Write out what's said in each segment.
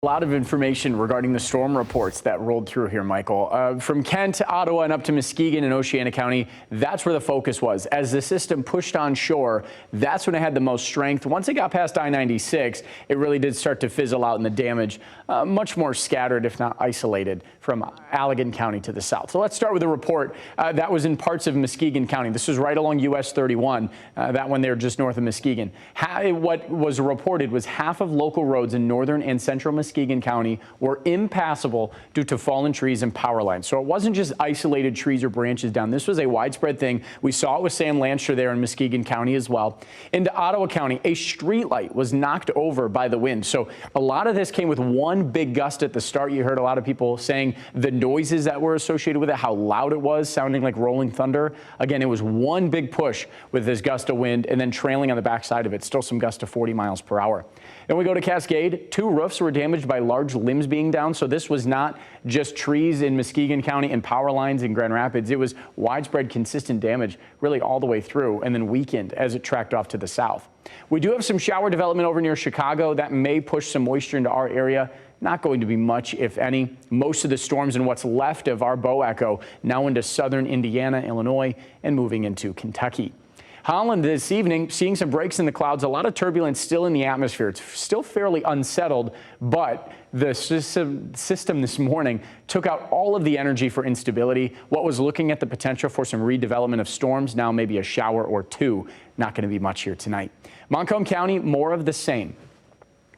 A lot of information regarding the storm reports that rolled through here, Michael. From Kent to Ottawa and up to Muskegon and Oceana County, that's where the focus was. As the system pushed on shore, that's when it had the most strength. Once it got past I-96, it really did start to fizzle out, and the damage much more scattered, if not isolated, from Allegan County to the south. So let's start with a report that was in parts of Muskegon County. This was right along US 31, that one there just north of Muskegon. What was reported was half of local roads in northern and central Muskegon County were impassable due to fallen trees and power lines. So it wasn't just isolated trees or branches down. This was a widespread thing. We saw it with Sam Lancher there in Muskegon County as well. Into Ottawa County, a streetlight was knocked over by the wind. So a lot of this came with one big gust at the start. You heard a lot of people saying the noises that were associated with it, how loud it was, sounding like rolling thunder. Again, it was one big push with this gust of wind, and then trailing on the backside of it, still some gusts of 40 miles per hour. Then we go to Cascade. 2 roofs were damaged by large limbs being down. So this was not just trees in Muskegon County and power lines in Grand Rapids. It was widespread, consistent damage really all the way through, and then weakened as it tracked off to the south. We do have some shower development over near Chicago that may push some moisture into our area. Not going to be much, if any. Most of the storms and what's left of our bow echo now into southern Indiana, Illinois, and moving into Kentucky. Holland this evening, seeing some breaks in the clouds, a lot of turbulence still in the atmosphere. It's still fairly unsettled, but the system this morning took out all of the energy for instability. What was looking at the potential for some redevelopment of storms, now maybe a shower or two. Not going to be much here tonight. Montcalm County, more of the same.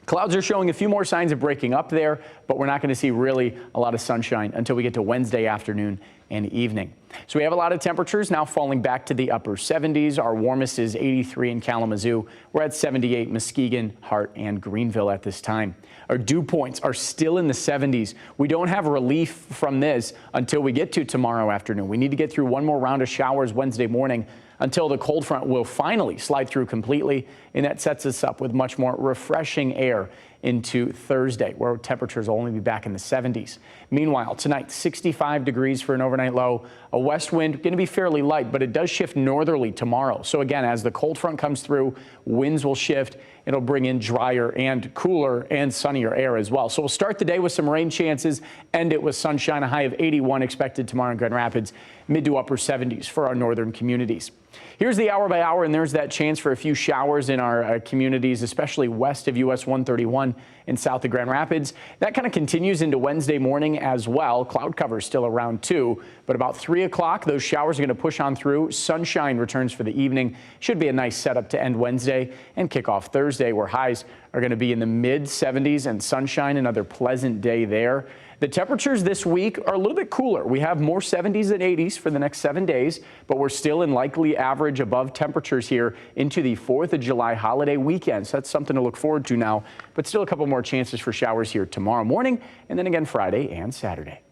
Clouds are showing a few more signs of breaking up there, but we're not going to see really a lot of sunshine until we get to Wednesday afternoon and evening. So we have a lot of temperatures now falling back to the upper 70s. Our warmest is 83 in Kalamazoo. We're at 78 Muskegon, Hart, and Greenville at this time. Our dew points are still in the 70s. We don't have relief from this until we get to tomorrow afternoon. We need to get through one more round of showers Wednesday morning until the cold front will finally slide through completely, and that sets us up with much more refreshing air into Thursday, where temperatures will only be back in the 70s. Meanwhile, tonight, 65 degrees for an overnight low. A west wind going to be fairly light, but it does shift northerly tomorrow. So again, as the cold front comes through, winds will shift. It'll bring in drier and cooler and sunnier air as well. So we'll start the day with some rain chances, end it with sunshine. A high of 81 expected tomorrow in Grand Rapids, mid to upper 70s for our northern communities. Here's the hour by hour, and there's that chance for a few showers in our communities, especially west of US 131 and south of Grand Rapids. That kind of continues into Wednesday morning as well. Cloud cover is still around 2, but about 3 o'clock, those showers are going to push on through. Sunshine returns for the evening. Should be a nice setup to end Wednesday and kick off Thursday, where highs are going to be in the mid 70s and sunshine, another pleasant day there. The temperatures this week are a little bit cooler. We have more 70s than 80s for the next 7 days, but we're still in likely average above temperatures here into the 4th of July holiday weekend. So that's something to look forward to now, but still a couple more chances for showers here tomorrow morning and then again Friday and Saturday.